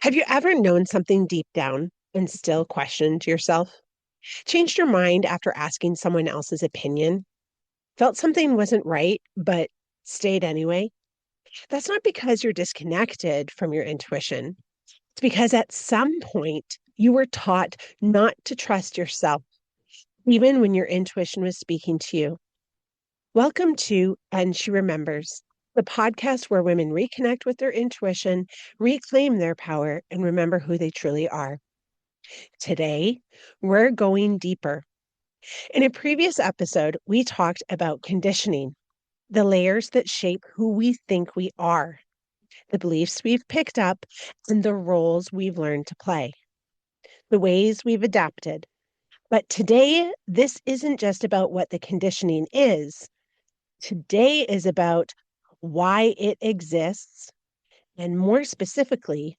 Have you ever known something deep down and still questioned yourself? Changed your mind after asking someone else's opinion? Felt something wasn't right, but stayed anyway? That's not because you're disconnected from your intuition. It's because at some point you were taught not to trust yourself, even when your intuition was speaking to you. Welcome to And She Remembers, the podcast where women reconnect with their intuition, reclaim their power, and remember who they truly are. Today, we're going deeper. In a previous episode, we talked about conditioning, the layers that shape who we think we are, the beliefs we've picked up, and the roles we've learned to play, the ways we've adapted. But today, this isn't just about what the conditioning is. Today is about why it exists, and more specifically,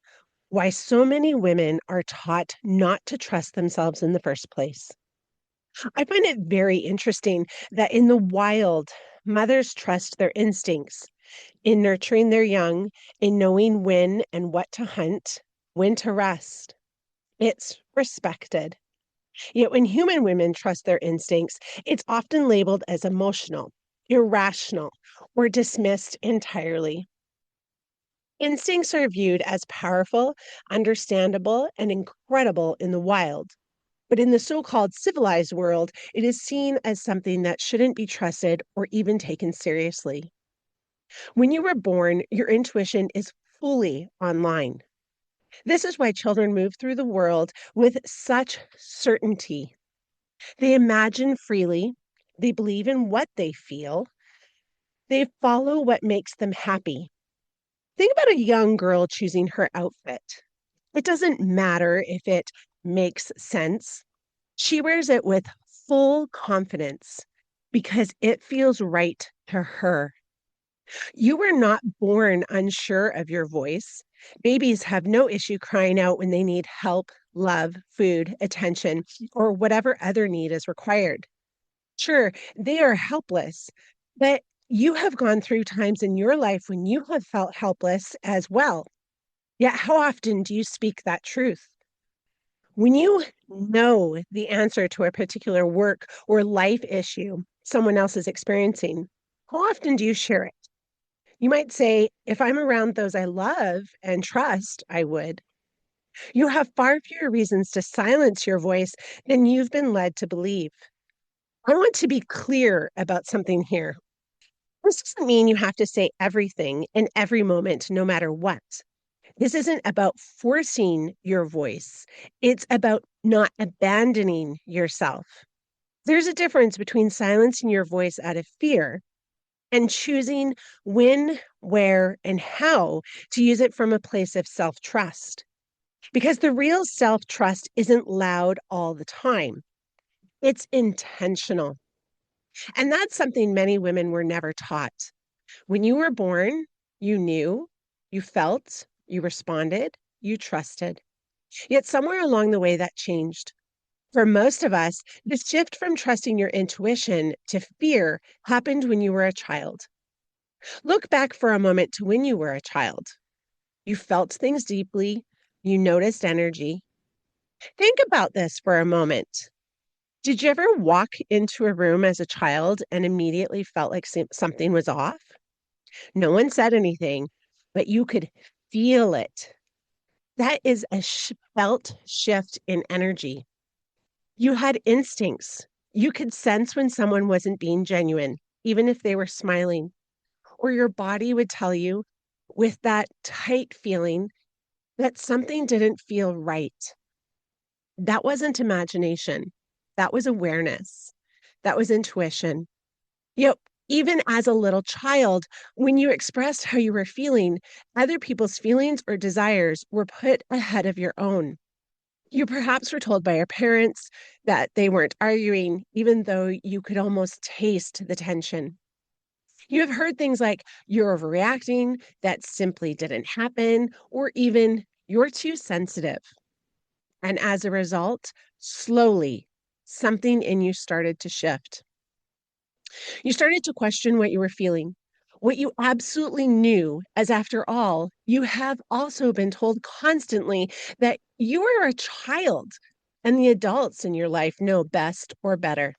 why so many women are taught not to trust themselves in the first place. I find it very interesting that in the wild, mothers trust their instincts in nurturing their young, in knowing when and what to hunt, when to rest. It's respected. Yet when human women trust their instincts, it's often labeled as emotional, irrational, or dismissed entirely. Instincts are viewed as powerful, understandable, and incredible in the wild. But in the so-called civilized world, it is seen as something that shouldn't be trusted or even taken seriously. When you were born, your intuition is fully online. This is why children move through the world with such certainty. They imagine freely, they believe in what they feel, they follow what makes them happy. Think about a young girl choosing her outfit. It doesn't matter if it makes sense. She wears it with full confidence because it feels right to her. You were not born unsure of your voice. Babies have no issue crying out when they need help, love, food, attention, or whatever other need is required. Sure, they are helpless, but you have gone through times in your life when you have felt helpless as well. Yet, how often do you speak that truth? When you know the answer to a particular work or life issue someone else is experiencing, how often do you share it? You might say, if I'm around those I love and trust, I would. You have far fewer reasons to silence your voice than you've been led to believe. I want to be clear about something here. This doesn't mean you have to say everything in every moment, no matter what. This isn't about forcing your voice. It's about not abandoning yourself. There's a difference between silencing your voice out of fear and choosing when, where, and how to use it from a place of self trust. Because the real self trust isn't loud all the time, it's intentional. And that's something many women were never taught. When you were born, you knew, you felt, you responded, you trusted. Yet somewhere along the way, that changed. For most of us, the shift from trusting your intuition to fear happened when you were a child. Look back for a moment to when you were a child. You felt things deeply, you noticed energy. Think about this for a moment. Did you ever walk into a room as a child and immediately felt like something was off? No one said anything, but you could feel it. That is a felt shift in energy. You had instincts. You could sense when someone wasn't being genuine, even if they were smiling. Or your body would tell you with that tight feeling that something didn't feel right. That wasn't imagination. That was awareness. That was intuition. You know, even as a little child, when you expressed how you were feeling, other people's feelings or desires were put ahead of your own. You perhaps were told by your parents that they weren't arguing, even though you could almost taste the tension. You have heard things like, you're overreacting, that simply didn't happen, or even, you're too sensitive. And as a result, slowly, something in you started to shift. You started to question what you were feeling. What you absolutely knew, as after all, you have also been told constantly that you are a child and the adults in your life know best or better.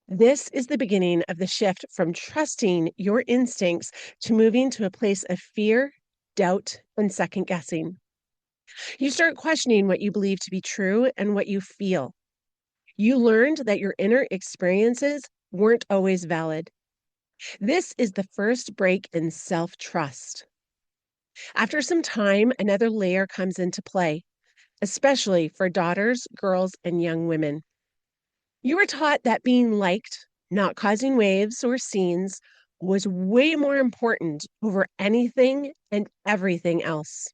This is the beginning of the shift from trusting your instincts to moving to a place of fear, doubt, and second guessing. You start questioning what you believe to be true and what you feel. You learned that your inner experiences weren't always valid. This is the first break in self trust. After some time, another layer comes into play, especially for daughters, girls, and young women. You were taught that being liked, not causing waves or scenes, was way more important over anything and everything else.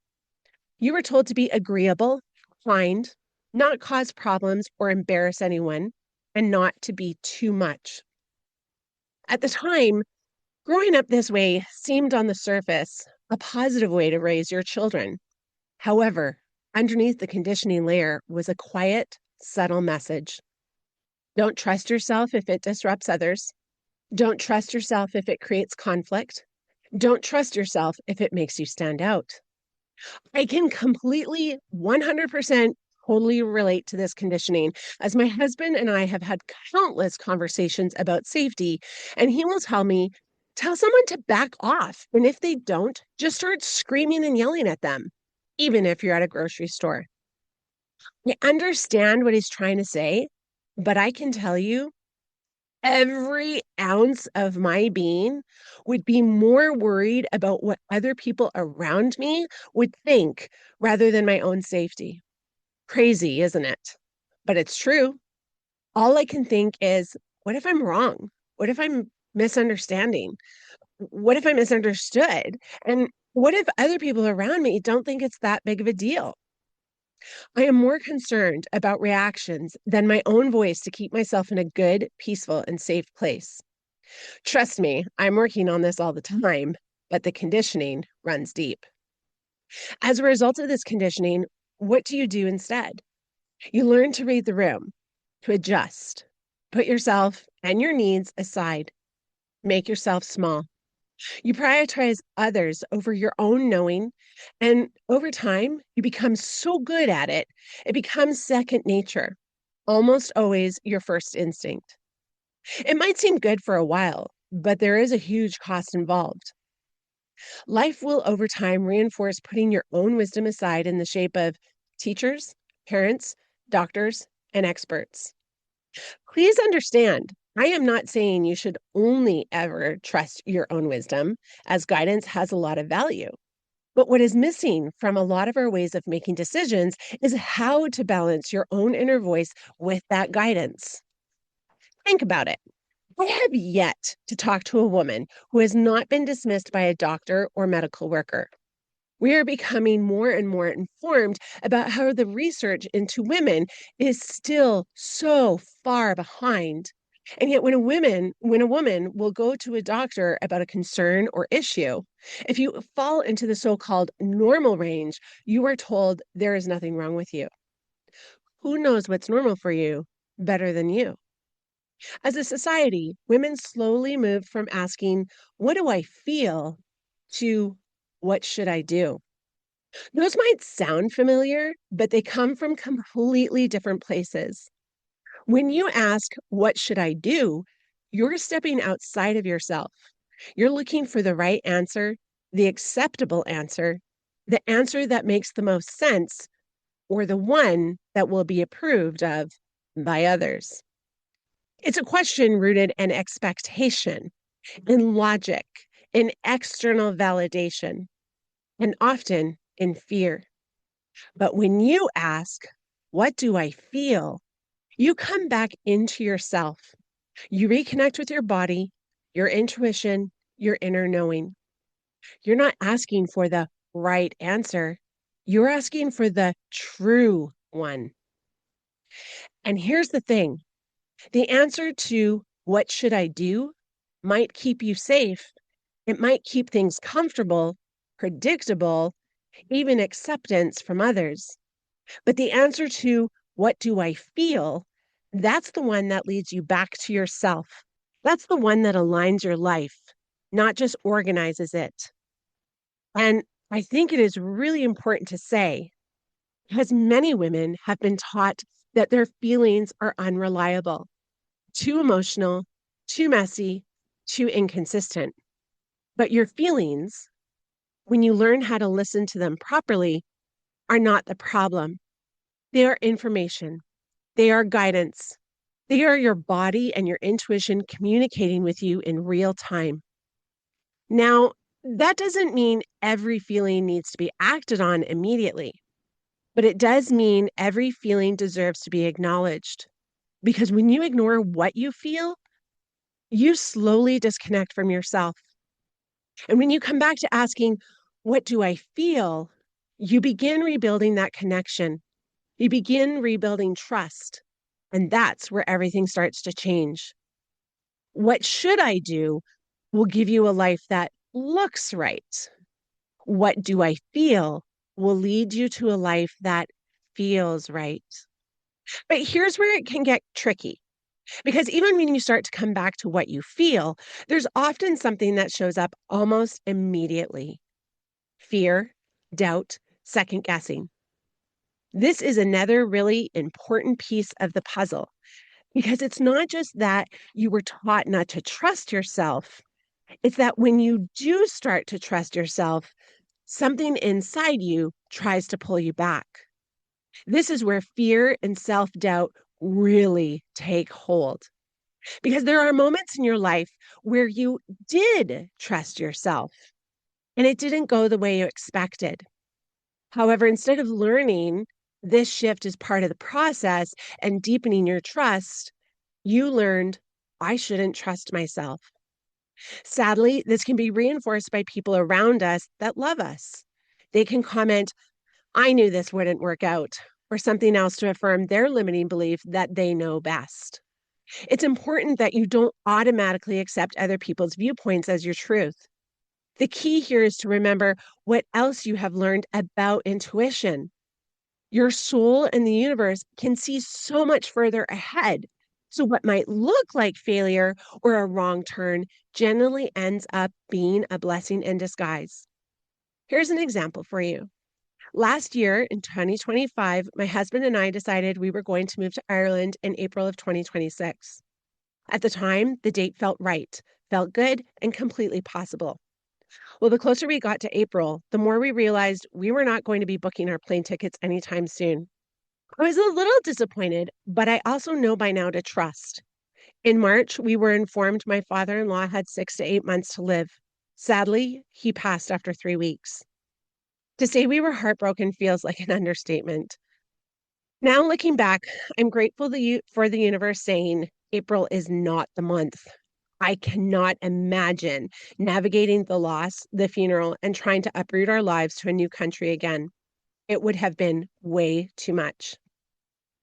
You were told to be agreeable, kind, not cause problems or embarrass anyone, and not to be too much. At the time, growing up this way seemed on the surface a positive way to raise your children. However, underneath the conditioning layer was a quiet, subtle message. Don't trust yourself if it disrupts others. Don't trust yourself if it creates conflict. Don't trust yourself if it makes you stand out. I can completely 100% totally relate to this conditioning, as my husband and I have had countless conversations about safety, and he will tell me, tell someone to back off. And if they don't, just start screaming and yelling at them, even if you're at a grocery store. I understand what he's trying to say, but I can tell you, every ounce of my being would be more worried about what other people around me would think rather than my own safety. Crazy, isn't it? But it's true. All I can think is, what if I'm wrong? What if I'm misunderstanding? What if I misunderstood? And what if other people around me don't think it's that big of a deal? I am more concerned about reactions than my own voice to keep myself in a good, peaceful, and safe place. Trust me, I'm working on this all the time, but the conditioning runs deep. As a result of this conditioning, what do you do instead? You learn to read the room, to adjust, put yourself and your needs aside, make yourself small. You prioritize others over your own knowing, and over time, you become so good at it, it becomes second nature, almost always your first instinct. It might seem good for a while, but there is a huge cost involved. Life will over time reinforce putting your own wisdom aside in the shape of teachers, parents, doctors, and experts. Please understand, I am not saying you should only ever trust your own wisdom, as guidance has a lot of value. But what is missing from a lot of our ways of making decisions is how to balance your own inner voice with that guidance. Think about it. I have yet to talk to a woman who has not been dismissed by a doctor or medical worker. We are becoming more and more informed about how the research into women is still so far behind. And yet when a woman will go to a doctor about a concern or issue, if you fall into the so-called normal range, you are told there is nothing wrong with you. Who knows what's normal for you better than you? As a society, women slowly moved from asking, what do I feel, to what should I do? Those might sound familiar, but they come from completely different places. When you ask, what should I do? You're stepping outside of yourself. You're looking for the right answer, the acceptable answer, the answer that makes the most sense, or the one that will be approved of by others. It's a question rooted in expectation, in logic, in external validation, and often in fear. But when you ask, what do I feel? You come back into yourself. You reconnect with your body, your intuition, your inner knowing. You're not asking for the right answer. You're asking for the true one. And here's the thing. The answer to what should I do might keep you safe. It might keep things comfortable, predictable, even acceptance from others. But the answer to what do I feel, that's the one that leads you back to yourself. That's the one that aligns your life. not just organizes it. And I think it is really important to say, because many women have been taught that their feelings are unreliable, too emotional, too messy, too inconsistent. But your feelings, when you learn how to listen to them properly, are not the problem. They are information, they are guidance. They are your body and your intuition communicating with you in real time. Now, that doesn't mean every feeling needs to be acted on immediately, but it does mean every feeling deserves to be acknowledged. Because when you ignore what you feel, you slowly disconnect from yourself. And when you come back to asking, what do I feel? You begin rebuilding that connection. You begin rebuilding trust. And that's where everything starts to change. What should I do will give you a life that looks right. What do I feel will lead you to a life that feels right. But here's where it can get tricky. Because even when you start to come back to what you feel, there's often something that shows up almost immediately: fear, doubt, second guessing. This is another really important piece of the puzzle because it's not just that you were taught not to trust yourself, it's that when you do start to trust yourself, something inside you tries to pull you back. This is where fear and self doubt really take hold. Because there are moments in your life where you did trust yourself and it didn't go the way you expected. However, instead of learning this shift is part of the process and deepening your trust, you learned, I shouldn't trust myself. Sadly, this can be reinforced by people around us that love us. They can comment, I knew this wouldn't work out, or something else to affirm their limiting belief that they know best. It's important that you don't automatically accept other people's viewpoints as your truth. The key here is to remember what else you have learned about intuition. Your soul and the universe can see so much further ahead. So, what might look like failure or a wrong turn generally ends up being a blessing in disguise. Here's an example for you. Last year in 2025, my husband and I decided we were going to move to Ireland in April of 2026. At the time, the date felt right, felt good, and completely possible. Well, the closer we got to April, the more we realized we were not going to be booking our plane tickets anytime soon. I was a little disappointed, but I also know by now to trust. In March, we were informed my father in law had 6 to 8 months to live. Sadly, he passed after 3 weeks. To say we were heartbroken feels like an understatement. Now, looking back, I'm grateful for the universe saying April is not the month. I cannot imagine navigating the loss, the funeral, and trying to uproot our lives to a new country again. It would have been way too much.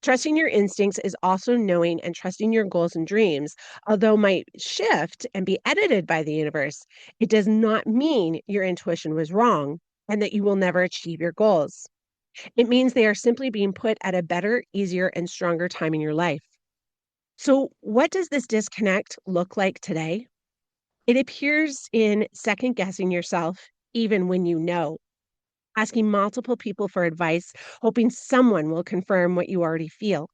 Trusting your instincts is also knowing and trusting your goals and dreams. Although might shift and be edited by the universe, it does not mean your intuition was wrong and that you will never achieve your goals. It means they are simply being put at a better, easier, and stronger time in your life. So, what does this disconnect look like today? It appears in second guessing yourself, even when you know, asking multiple people for advice, hoping someone will confirm what you already feel,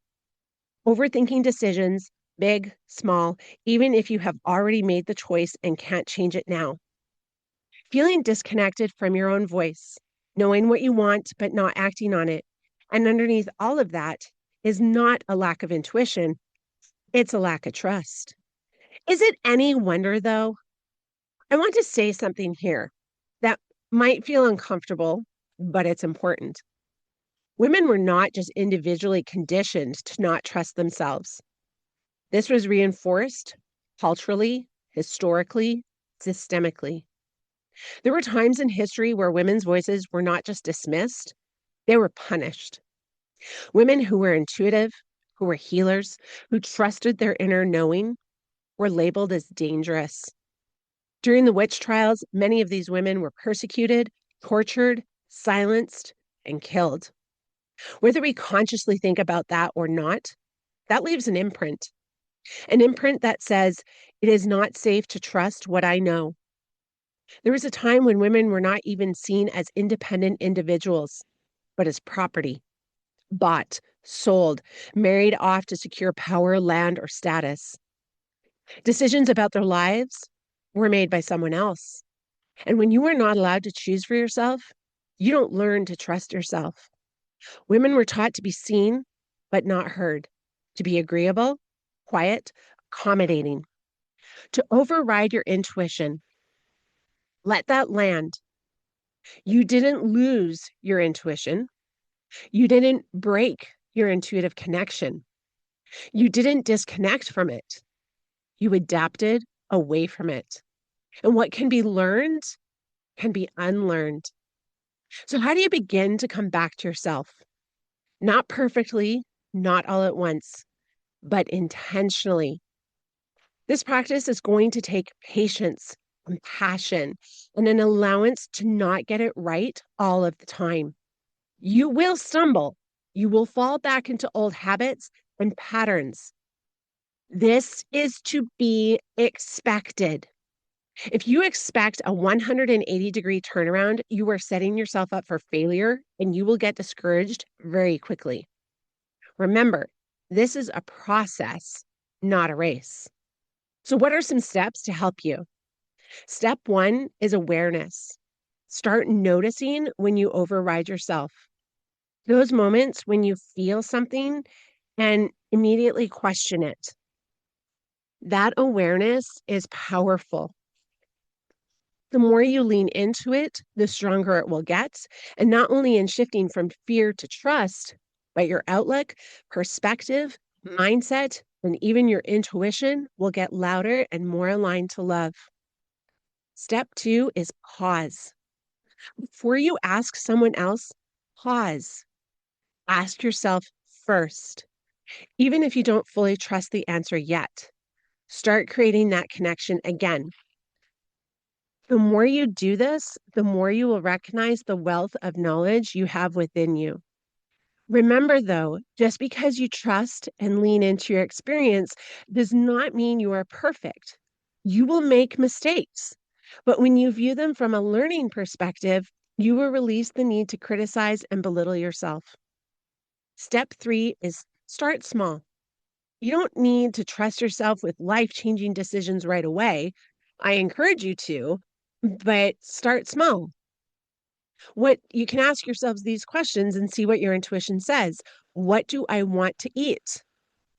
overthinking decisions, big, small, even if you have already made the choice and can't change it now, feeling disconnected from your own voice, knowing what you want but not acting on it. And underneath all of that is not a lack of intuition, it's a lack of trust. Is it any wonder, though? I want to say something here that might feel uncomfortable, but it's important. Women were not just individually conditioned to not trust themselves. This was reinforced culturally, historically, systemically. There were times in history where women's voices were not just dismissed, they were punished. Women who were intuitive, who were healers, who trusted their inner knowing, were labeled as dangerous. During the witch trials, many of these women were persecuted, tortured, silenced, and killed. Whether we consciously think about that or not, that leaves an imprint that says it is not safe to trust what I know. There was a time when women were not even seen as independent individuals, but as property, bought, sold, married off to secure power, land, or status. Decisions about their lives were made by someone else. And when you are not allowed to choose for yourself, you don't learn to trust yourself. Women were taught to be seen, but not heard, to be agreeable, quiet, accommodating, to override your intuition. Let that land. You didn't lose your intuition. You didn't break your intuitive connection. You didn't disconnect from it. You adapted away from it. And what can be learned can be unlearned. So, how do you begin to come back to yourself? Not perfectly, not all at once, but intentionally. This practice is going to take patience, compassion, and an allowance to not get it right all of the time. You will stumble. You will fall back into old habits and patterns. This is to be expected. If you expect a 180-degree turnaround, you are setting yourself up for failure and you will get discouraged very quickly. Remember, this is a process, not a race. So, what are some steps to help you? Step one is awareness. Start noticing when you override yourself. Those moments when you feel something and immediately question it. That awareness is powerful. The more you lean into it, the stronger it will get. And not only in shifting from fear to trust, but your outlook, perspective, mindset, and even your intuition will get louder and more aligned to love. Step two is pause. Before you ask someone else, pause. Ask yourself first. Even if you don't fully trust the answer yet, start creating that connection again. The more you do this, the more you will recognize the wealth of knowledge you have within you. Remember, though, just because you trust and lean into your experience does not mean you are perfect. You will make mistakes, but when you view them from a learning perspective, you will release the need to criticize and belittle yourself. Step three is start small. You don't need to trust yourself with life-changing decisions right away. I encourage you to, but start small. What you can ask yourselves these questions and see what your intuition says. What do I want to eat?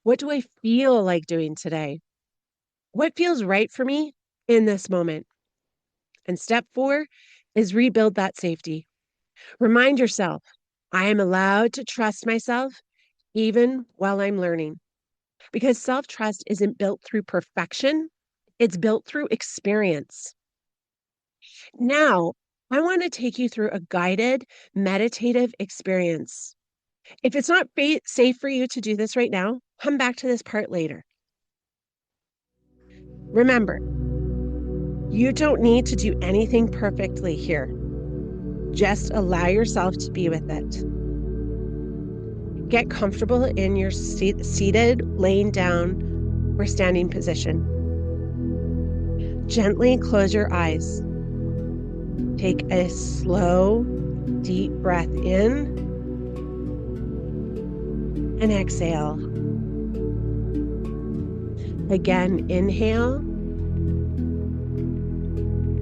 What do I feel like doing today? What feels right for me in this moment? And step four is rebuild that safety. Remind yourself, I am allowed to trust myself even while I'm learning. Because self-trust isn't built through perfection, it's built through experience. Now, I want to take you through a guided meditative experience. If it's not safe for you to do this right now, come back to this part later. Remember, you don't need to do anything perfectly here. Just allow yourself to be with it. Get comfortable in your seated, laying down, or standing position. Gently close your eyes. Take a slow, deep breath in and exhale. Again, inhale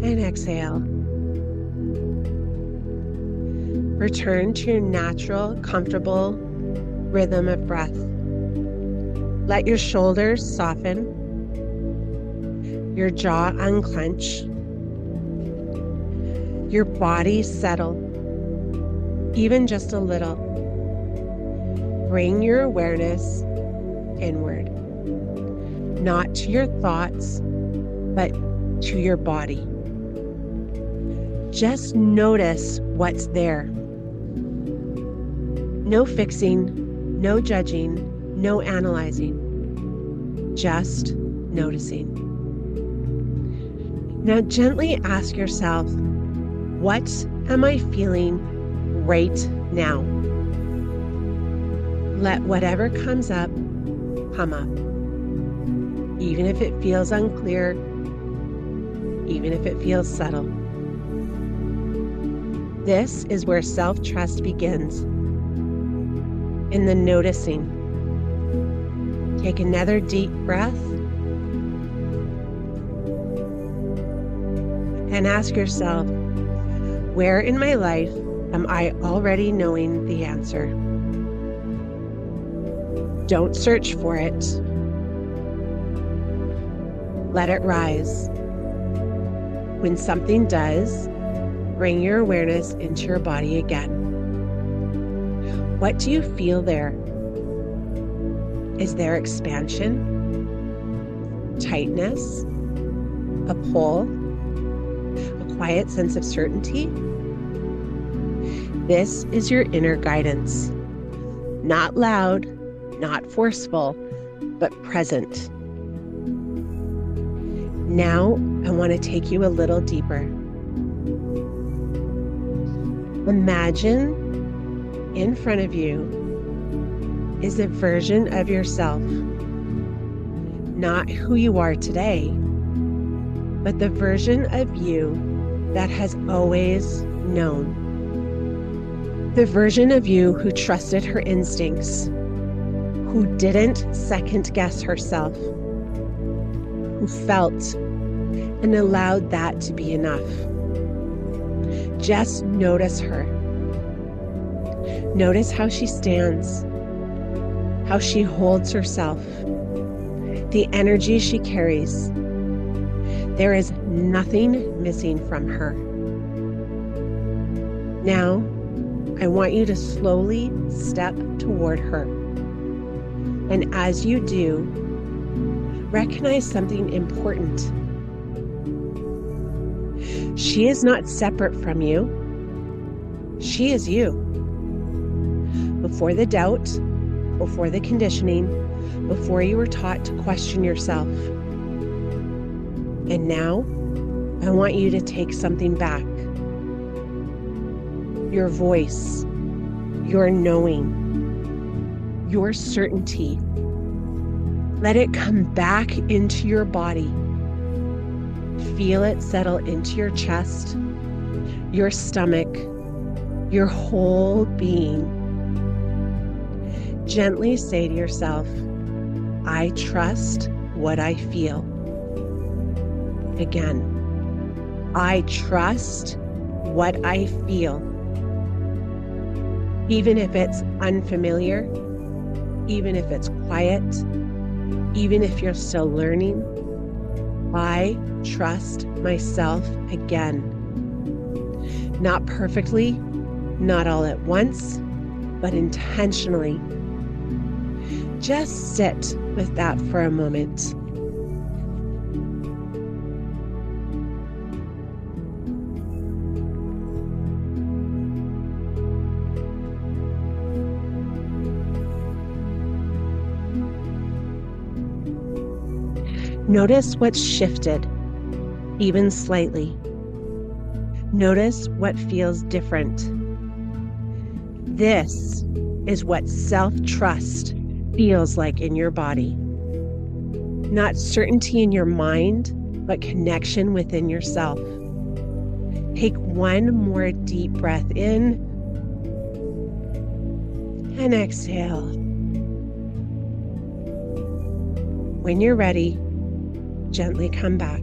and exhale. Return to your natural, comfortable rhythm of breath. Let your shoulders soften, your jaw unclench, your body settle, even just a little. Bring your awareness inward, not to your thoughts, but to your body. Just notice what's there. No fixing, no judging, no analyzing, just noticing. Now gently ask yourself, what am I feeling right now? Let whatever comes up, come up. Even if it feels unclear, even if it feels subtle. This is where self-trust begins, in the noticing. Take another deep breath and ask yourself, where in my life am I already knowing the answer? Don't search for it. Let it rise. When something does, bring your awareness into your body again. What do you feel there? Is there expansion, tightness, a pull, a quiet sense of certainty? This is your inner guidance. Not loud, not forceful, but present. Now, I want to take you a little deeper. Imagine in front of you is a version of yourself, not who you are today, but the version of you that has always known. The version of you who trusted her instincts, who didn't second guess herself, who felt and allowed that to be enough. Just notice her. Notice how she stands, how she holds herself, the energy she carries. There is nothing missing from her. Now, I want you to slowly step toward her. And as you do, recognize something important. She is not separate from you. She is you. Before the doubt, before the conditioning, before you were taught to question yourself. And now, I want you to take something back. Your voice, your knowing, your certainty. Let it come back into your body. Feel it settle into your chest, your stomach, your whole being. Gently say to yourself, I trust what I feel. Again, I trust what I feel. Even if it's unfamiliar, even if it's quiet, even if you're still learning, I trust myself again. Not perfectly, not all at once, but intentionally. Just sit with that for a moment. Notice what's shifted, even slightly. Notice what feels different. This is what self-trust feels like in your body. Not certainty in your mind, but connection within yourself. Take one more deep breath in and exhale. When you're ready, gently come back.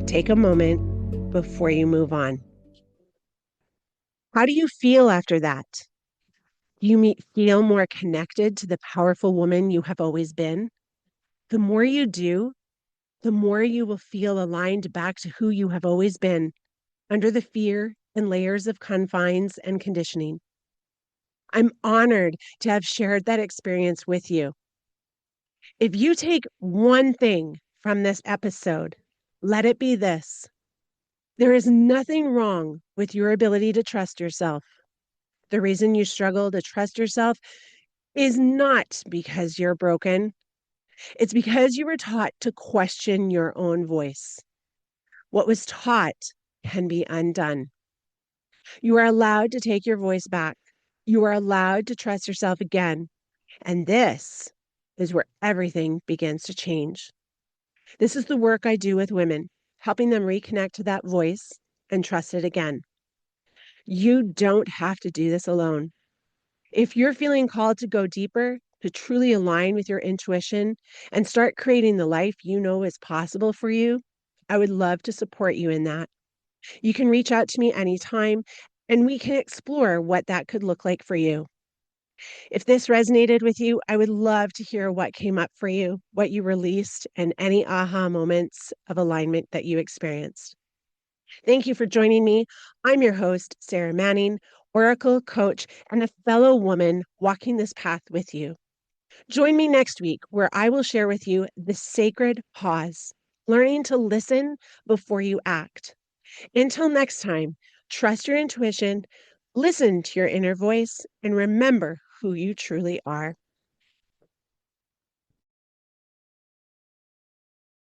Take a moment before you move on. How do you feel after that? Do you feel more connected to the powerful woman you have always been? The more you do, the more you will feel aligned back to who you have always been, under the fear and layers of confines and conditioning. I'm honored to have shared that experience with you. If you take one thing from this episode, let it be this. There is nothing wrong with your ability to trust yourself. The reason you struggle to trust yourself is not because you're broken. It's because you were taught to question your own voice. What was taught can be undone. You are allowed to take your voice back. You are allowed to trust yourself again. And this is where everything begins to change. This is the work I do with women, helping them reconnect to that voice and trust it again. You don't have to do this alone. If you're feeling called to go deeper, to truly align with your intuition and start creating the life you know is possible for you, I would love to support you in that. You can reach out to me anytime and we can explore what that could look like for you. If this resonated with you, I would love to hear what came up for you, what you released, and any aha moments of alignment that you experienced. Thank you for joining me. I'm your host, Sarah Manning, Oracle coach and a fellow woman walking this path with you. Join me next week where I will share with you the sacred pause, learning to listen before you act. Until next time, trust your intuition, listen to your inner voice, and remember who you truly are.